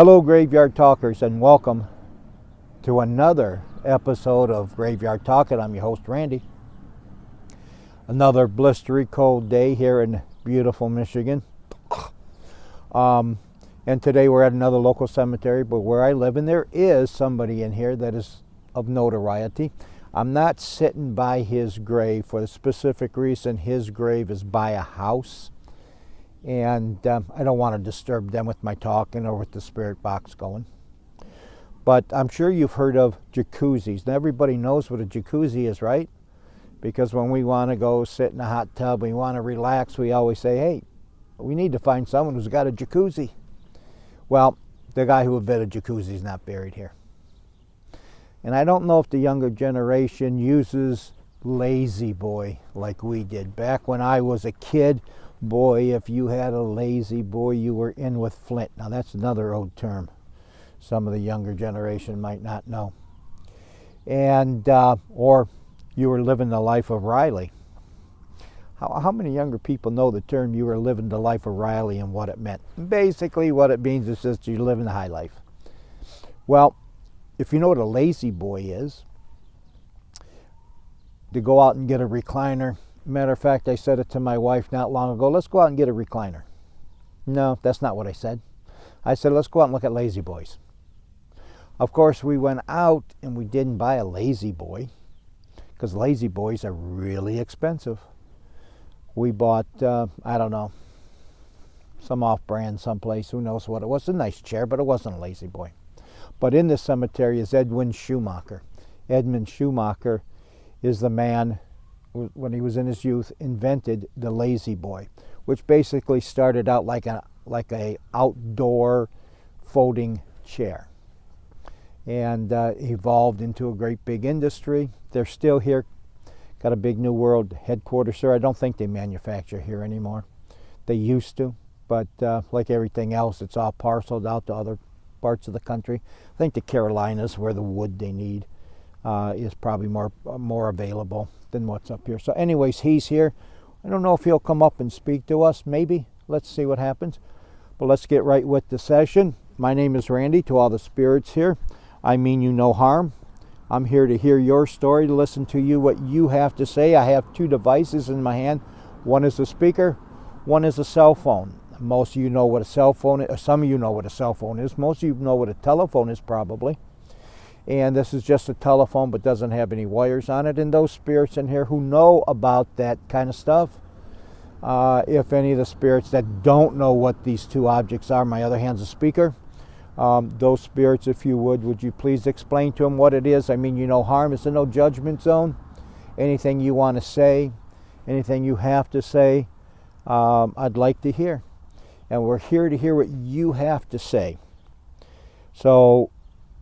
Hello, Graveyard Talkers, and welcome to another episode of Graveyard Talking. I'm your host, Randy. Another blistery cold day here in beautiful Michigan. And today we're at another local cemetery, but where I live, and there is somebody in here that is of notoriety. I'm not sitting by his grave for the specific reason his grave is by a house. And I don't want to disturb them with my talking or with the spirit box going. But I'm sure you've heard of jacuzzis. Now everybody knows what a jacuzzi is, right? Because when we want to go sit in a hot tub, we want to relax, we always say, hey, we need to find someone who's got a jacuzzi. Well, the guy who invented jacuzzi is not buried here. And I don't know if the younger generation uses lazy boy like we did. Back when I was a kid, boy, if you had a lazy boy, you were in with Flint. Now that's another old term some of the younger generation might not know. And or you were living the life of Riley. How many younger people know the term you were living the life of Riley and what it meant? Basically what it means is just you're living the high life. Well, if you know what a lazy boy is, to go out and get a recliner. Matter of fact, I said it to my wife not long ago, let's go out and get a recliner. No, that's not what I said. I said, let's go out and look at lazy boys. Of course, we went out and we didn't buy a lazy boy because lazy boys are really expensive. We bought, I don't know, some off-brand someplace, who knows what it was. A nice chair, but it wasn't a lazy boy. But in this cemetery is Edwin Schumacher. Edmund Schumacher is the man, when he was in his youth, invented the lazy boy, which basically started out like a outdoor folding chair, and evolved into a great big industry. They're still here, got a big New World headquarters here. I don't think they manufacture here anymore. They used to, but like everything else, it's all parceled out to other parts of the country. I think the Carolinas, where the wood they need is probably more available than what's up here. So anyways, he's here. I don't know if he'll come up and speak to us. Maybe. Let's see what happens. But let's get right with the session. My name is Randy. To all the spirits here, I mean you no harm. I'm here to hear your story, to listen to you, what you have to say. I have two devices in my hand. One is a speaker, one is a cell phone. Most of you know what a cell phone is, or some of you know what a cell phone is. Most of you know what a telephone is probably. And this is just a telephone but doesn't have any wires on it. And those spirits in here who know about that kind of stuff, if any of the spirits that don't know what these two objects are, my other hand's a speaker, those spirits, if you would you please explain to them what it is? I mean you no harm. It's a no judgment zone. Anything you want to say, anything you have to say, I'd like to hear. And we're here to hear what you have to say. So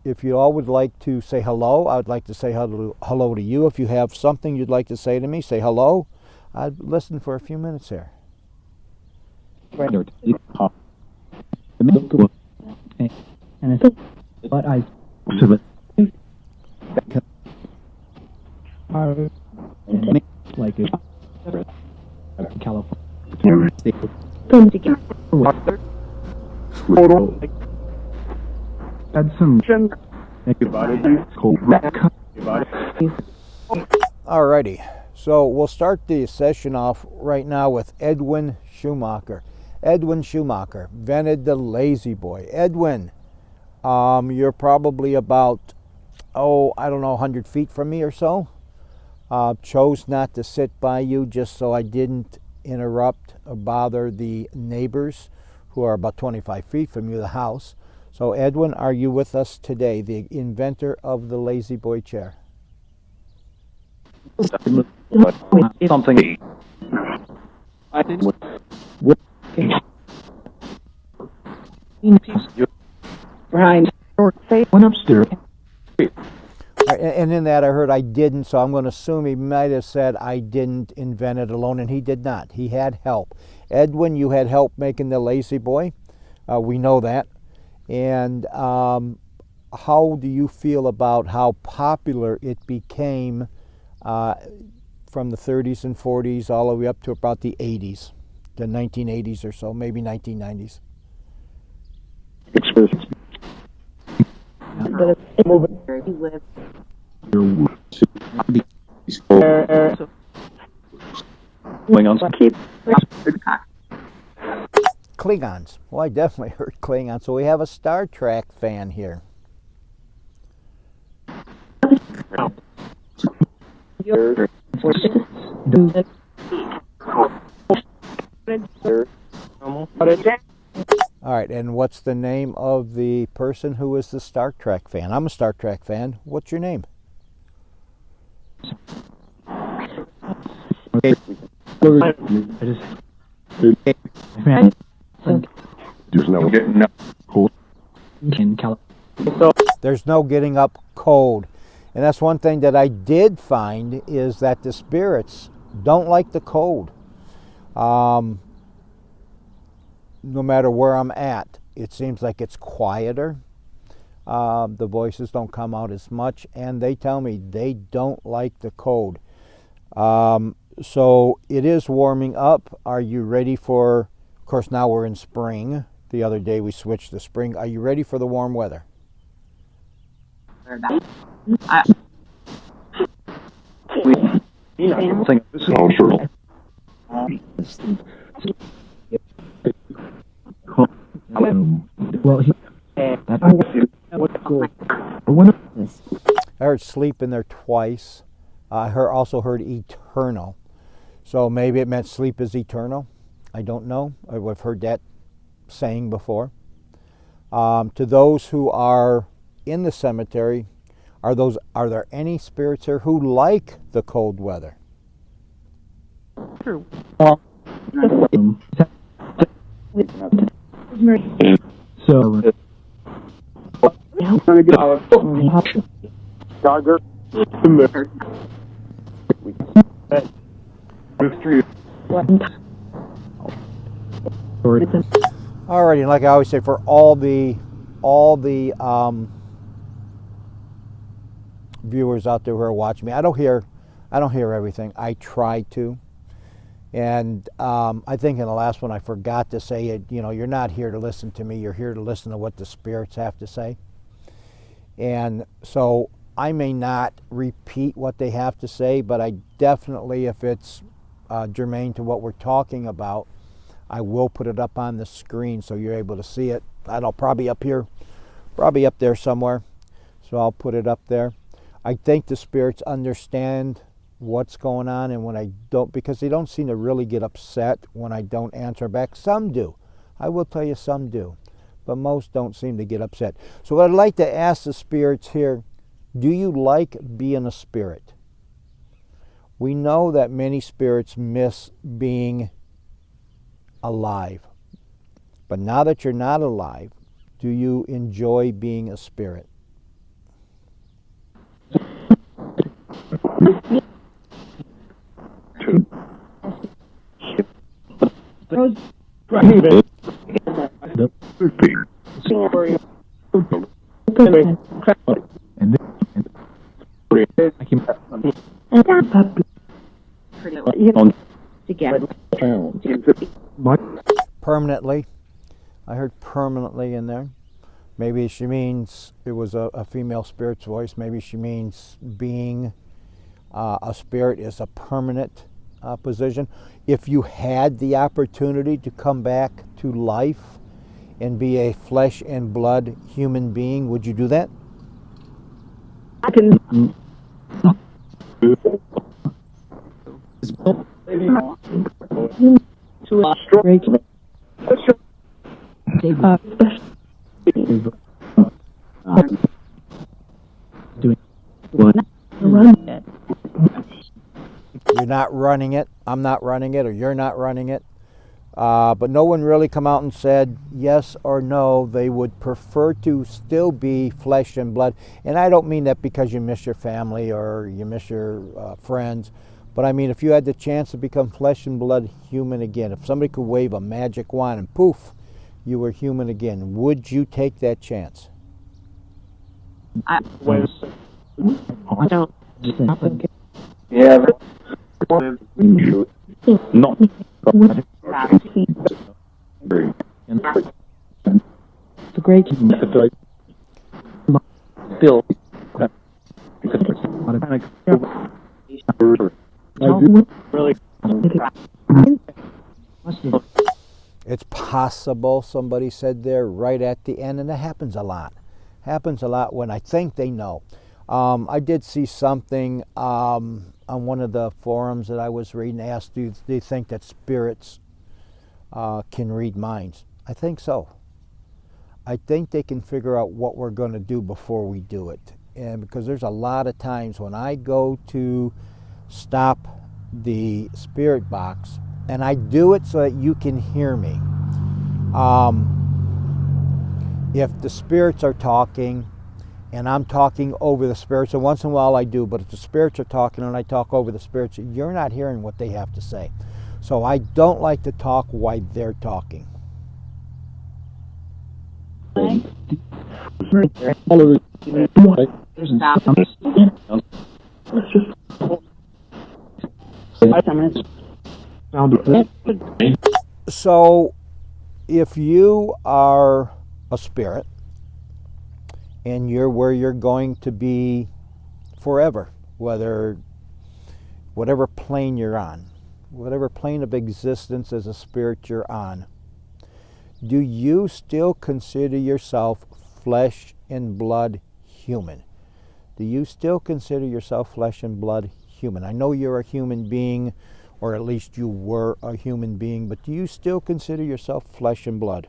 if you all would like to say hello, I would like to say hello to you. If you have something you'd like to say to me, say hello. I'd listen for a few minutes here. Alrighty, so we'll start the session off right now with Edwin Schumacher. Edwin Schumacher invented the lazy boy. Edwin, you're probably about, I don't know, 100 feet from me or so. Chose not to sit by you just so I didn't interrupt or bother the neighbors who are about 25 feet from you, the house. So Edwin, are you with us today, the inventor of the lazy boy chair? Something. I did. Behind. Went upstairs. And in that I heard I didn't, so I'm going to assume he might have said I didn't invent it alone, and he did not. He had help. Edwin, you had help making the lazy boy. We know that. And how do you feel about how popular it became from the 30s and 40s all the way up to about the 80s, the 1980s or so, maybe 1990s? Klingons. Well, I definitely heard Klingons. So we have a Star Trek fan here. All right, and what's the name of the person who is the Star Trek fan? I'm a Star Trek fan. What's your name? There's no getting up cold. And that's one thing that I did find is that the spirits don't like the cold. No matter where I'm at, it seems like it's quieter. The voices don't come out as much, and they tell me they don't like the cold. So it is warming up. Are you ready for, of course now we're in spring. The other day we switched to spring. Are you ready for the warm weather? I heard sleep in there twice. I also heard eternal. So maybe it meant sleep is eternal. I don't know. I've heard that saying before. To those who are in the cemetery, are there any spirits here who like the cold weather? True. So, Alrighty, and like I always say, for all the viewers out there who are watching me, I don't hear everything. I try to, and I think in the last one I forgot to say it. You know, you're not here to listen to me. You're here to listen to what the spirits have to say. And so I may not repeat what they have to say, but I definitely, if it's germane to what we're talking about, I will put it up on the screen so you're able to see it. I'll probably up here, probably up there somewhere. So I'll put it up there. I think the spirits understand what's going on, and when I don't, because they don't seem to really get upset when I don't answer back. Some do. I will tell you some do. But most don't seem to get upset. So what I'd like to ask the spirits here, do you like being a spirit? We know that many spirits miss being alive. But now that you're not alive, do you enjoy being a spirit? Permanently. I heard permanently in there. Maybe she means it was a female spirit's voice. Maybe she means being a spirit is a permanent position. If you had the opportunity to come back to life and be a flesh and blood human being, would you do that? I can. You're not running it, I'm not running it, or you're not running it. But no one really come out and said yes or no. They would prefer to still be flesh and blood. And I don't mean that because you miss your family or you miss your friends. But I mean, if you had the chance to become flesh and blood human again, if somebody could wave a magic wand and poof, you were human again, would you take that chance? I don't. yeah, not. The great. still. Really. It's possible, somebody said there right at the end, and that happens a lot. Happens a lot when I think they know. I did see something on one of the forums that I was reading, asked, do you think that spirits can read minds? I think so. I think they can figure out what we're going to do before we do it. And because there's a lot of times when I go to stop the spirit box, and I do it so that you can hear me. If the spirits are talking and I'm talking over the spirits, and once in a while I do, but if the spirits are talking and I talk over the spirits, you're not hearing what they have to say. So I don't like to talk while they're talking. So if you are a spirit and you're where you're going to be forever, whatever plane you're on, whatever plane of existence as a spirit you're on, do you still consider yourself flesh and blood human? Do you still consider yourself flesh and blood human? I know you're a human being, or at least you were a human being, but do you still consider yourself flesh and blood?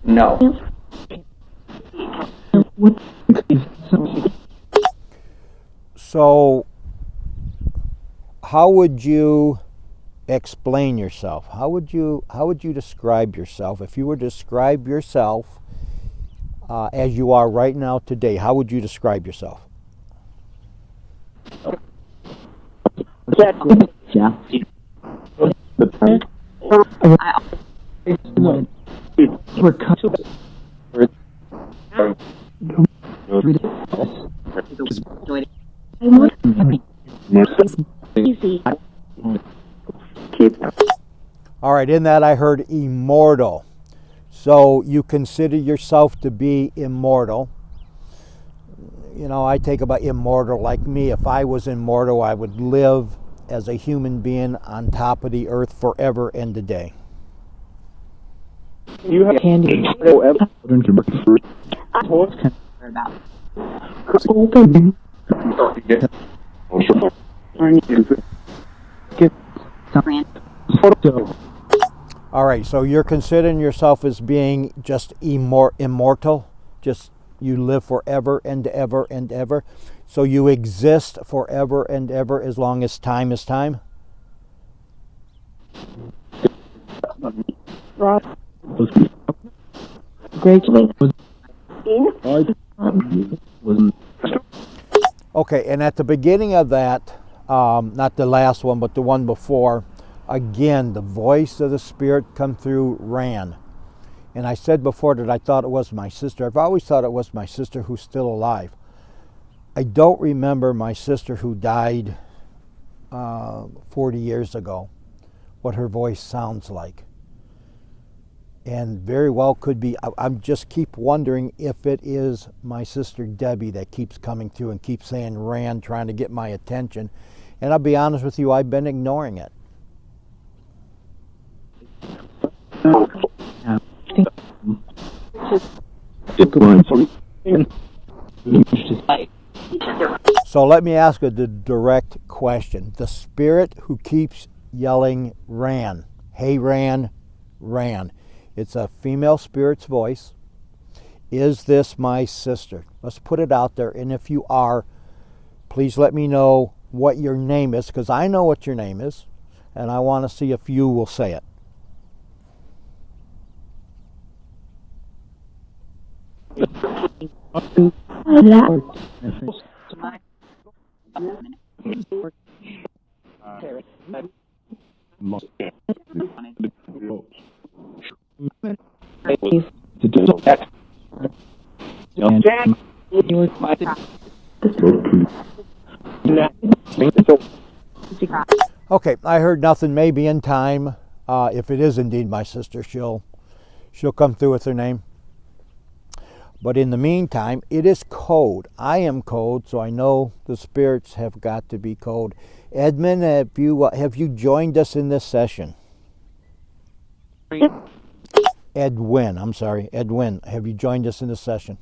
No. So, how would you explain yourself? How would you describe yourself? If you were to describe yourself as you are right now today, how would you describe yourself? Yeah. All right, in that I heard immortal. So you consider yourself to be immortal. You know, I take about immortal like me. If I was immortal, I would live as a human being on top of the earth forever and a day. You have Candy. All right, so you're considering yourself as being just immortal, just you live forever and ever and ever. So you exist forever and ever as long as time is time? Greatly. Okay, and at the beginning of that, not the last one, but the one before, again, the voice of the Spirit come through, ran. And I said before that I thought it was my sister. I've always thought it was my sister who's still alive. I don't remember my sister who died 40 years ago, what her voice sounds like. And very well could be, I'm just keep wondering if it is my sister Debbie that keeps coming through and keeps saying Rand, trying to get my attention. And I'll be honest with you, I've been ignoring it. So let me ask you the direct question. The spirit who keeps yelling Ran, hey Ran, Ran. It's a female spirit's voice. Is this my sister? Let's put it out there. And if you are, please let me know what your name is, because I know what your name is, and I want to see if you will say it. To do that. Jack, you was my Okay, I heard nothing. Maybe in time, if it is indeed my sister, she'll come through with her name. But in the meantime, it is code. I am code, so I know the spirits have got to be code. Edmund, have you joined us in this session? Edwin, I'm sorry, Edwin, have you joined us in this session?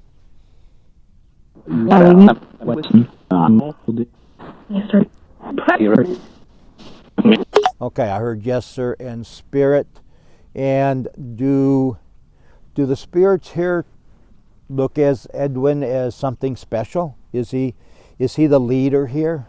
Okay, I heard yes, sir, and spirit. And do the spirits here look as Edwin as something special? Is he the leader here?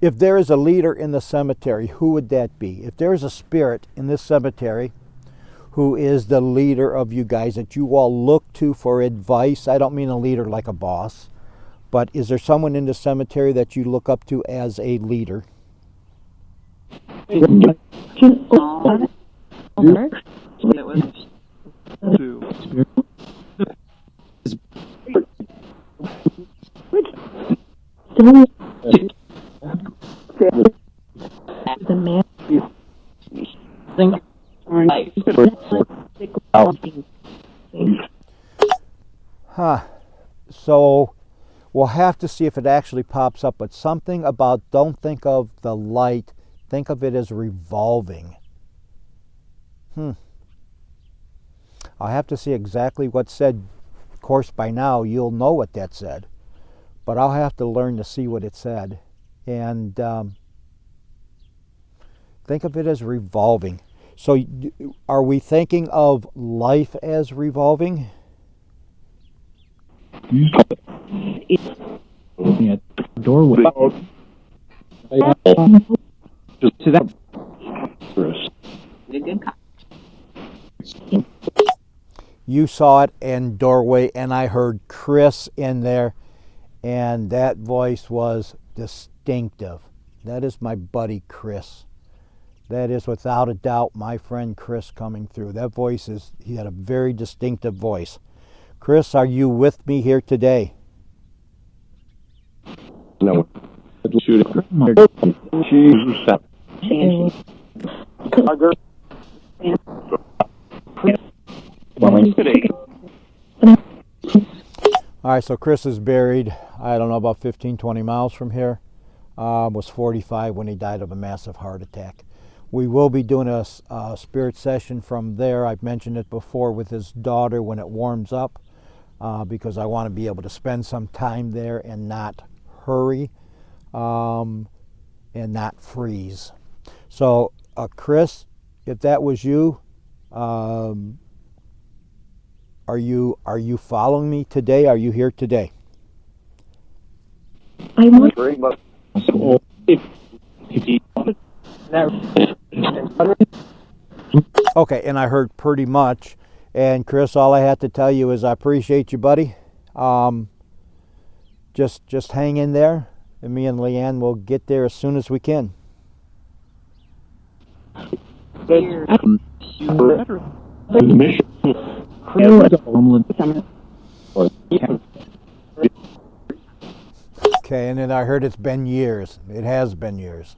If there is a leader in the cemetery, who would that be? If there is a spirit in this cemetery who is the leader of you guys that you all look to for advice, I don't mean a leader like a boss, but is there someone in the cemetery that you look up to as a leader? Huh. So we'll have to see if it actually pops up, but something about don't think of the light, think of it as revolving. I'll have to see exactly what's said. Of course, by now you'll know what that said, but I'll have to learn to see what it said. And think of it as revolving. So are we thinking of life as revolving? Doorway. Just to that. You saw it in doorway, and I heard Chris in there, and that voice was distinctive. That is my buddy Chris. That is without a doubt my friend Chris coming through. That voice he had a very distinctive voice. Chris, are you with me here today? No. All right, so Chris is buried, I don't know, about 15, 20 miles from here. Was 45 when he died of a massive heart attack. We will be doing a spirit session from there. I've mentioned it before with his daughter when it warms up, because I want to be able to spend some time there and not hurry and not freeze. So, Chris, if that was you, are you following me today? Are you here today? I'm Very much. Okay, and I heard pretty much. And Chris, all I have to tell you is I appreciate you, buddy. Just hang in there, and me and Leanne will get there as soon as we can. Okay, and then I heard it's been years. It has been years.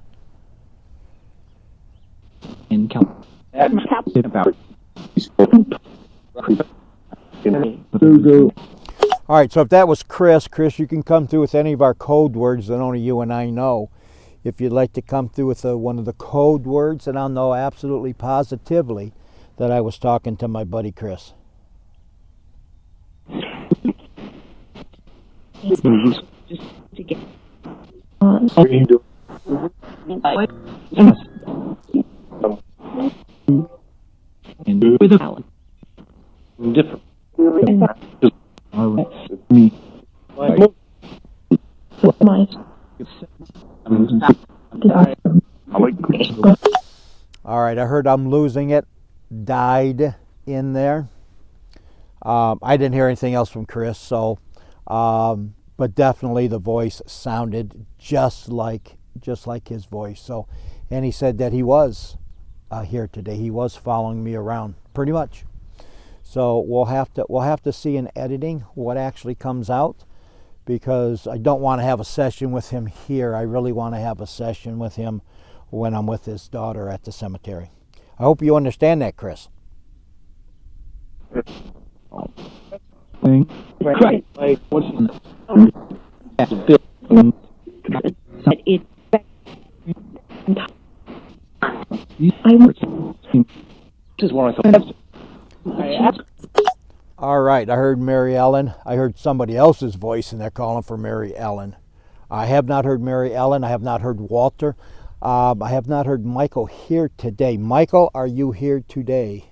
All right, so if that was Chris, you can come through with any of our code words that only you and I know. If you'd like to come through with one of the code words, and I'll know absolutely positively that I was talking to my buddy Chris. Different. All right, I heard I'm losing it. Died in there. I didn't hear anything else from Chris, so But definitely the voice sounded just like his voice. So, and he said that he was here today. He was following me around, pretty much. So we'll have to see in editing what actually comes out, because I don't want to have a session with him here. I really want to have a session with him when I'm with his daughter at the cemetery. I hope you understand that, Chris. Right. Like, what's this is what I thought. I asked. All right, I heard Mary Ellen. I heard somebody else's voice, and they're calling for Mary Ellen. I have not heard Mary Ellen. I have not heard Walter. I have not heard Michael here today. Michael, are you here today?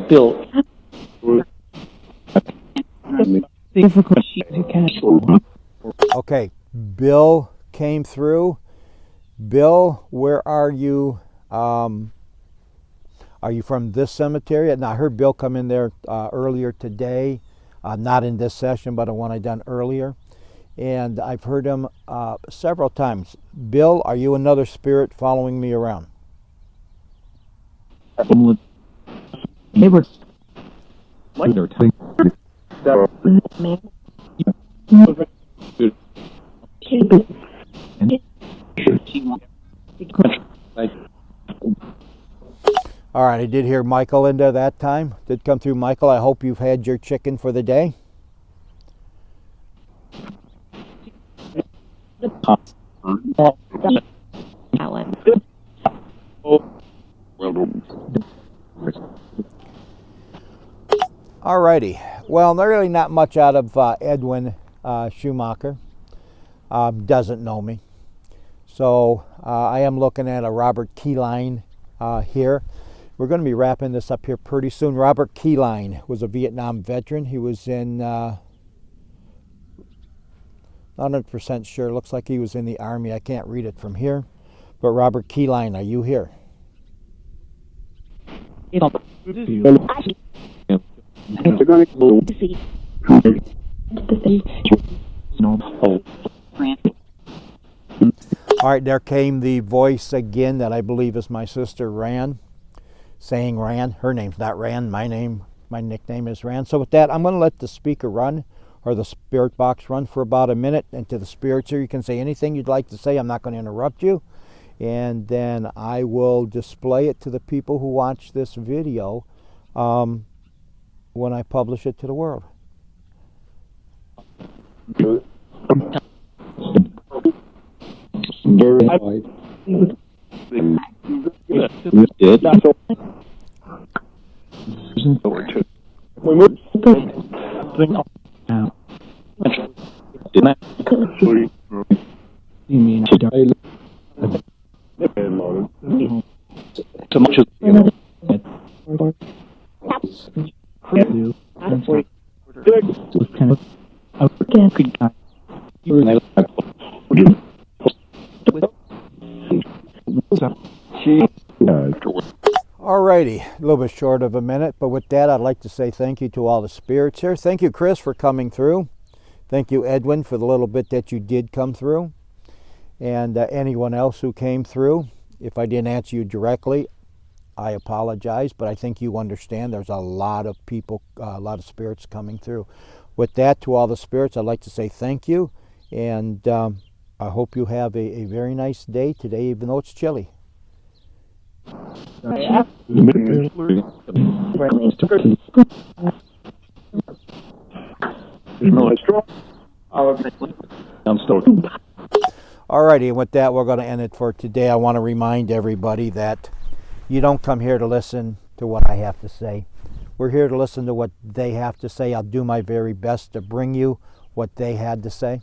Bill. Okay, Bill came through. Bill, where are you? Are you from this cemetery? And I heard Bill come in there earlier today, not in this session, but one I done earlier. And I've heard him several times. Bill, are you another spirit following me around? Neighbors. All right, I did hear Michael in there that time. Did come through, Michael. I hope you've had your chicken for the day. All righty. Well, there's really not much out of Edwin Schumacher. Doesn't know me. So I am looking at a Robert Keyline here. We're going to be wrapping this up here pretty soon. Robert Keyline was a Vietnam veteran. He was in, not 100% sure, looks like he was in the Army. I can't read it from here. But Robert Keyline, are you here? All right, there came the voice again that I believe is my sister Ran, saying Ran. Her name's not Ran. My nickname is Ran. So with that, I'm going to let the speaker run, or the spirit box run, for about a minute. And to the spirits here, you can say anything you'd like to say. I'm not going to interrupt you. And then I will display it to the people who watch this video when I publish it to the world. Alrighty, a little bit short of a minute, but with that, I'd like to say thank you to all the spirits here. Thank you, Chris, for coming through. Thank you, Edwin, for the little bit that you did come through. And anyone else who came through, if I didn't answer you directly, I apologize, but I think you understand there's a lot of people, a lot of spirits coming through. With that, to all the spirits, I'd like to say thank you, and I hope you have a very nice day today, even though it's chilly. Alrighty, and with that, we're going to end it for today. I want to remind everybody that you don't come here to listen to what I have to say. We're here to listen to what they have to say. I'll do my very best to bring you what they had to say.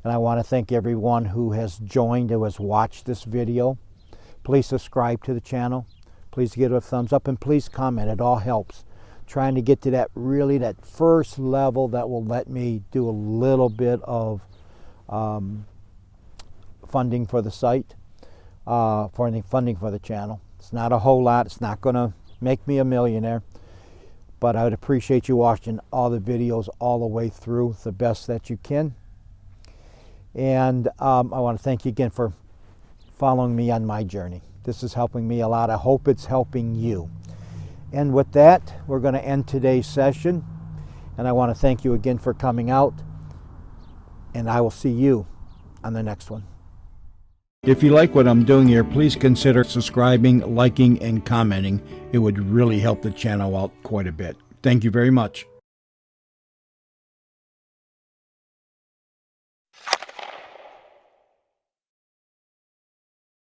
And I want to thank everyone who has joined, who has watched this video. Please subscribe to the channel. Please give it a thumbs up, and please comment. It all helps. Trying to get to that first level that will let me do a little bit of funding for the site, funding for the channel. It's not a whole lot. It's not going to make me a millionaire, But I would appreciate you watching all the videos all the way through the best that you can. And I want to thank you again for following me on my journey. This is helping me a lot. I hope it's helping you. And with that, we're going to end today's session. And I want to thank you again for coming out. And I will see you on the next one. If you like what I'm doing here, please consider subscribing, liking, and commenting. It would really help the channel out quite a bit. Thank you very much.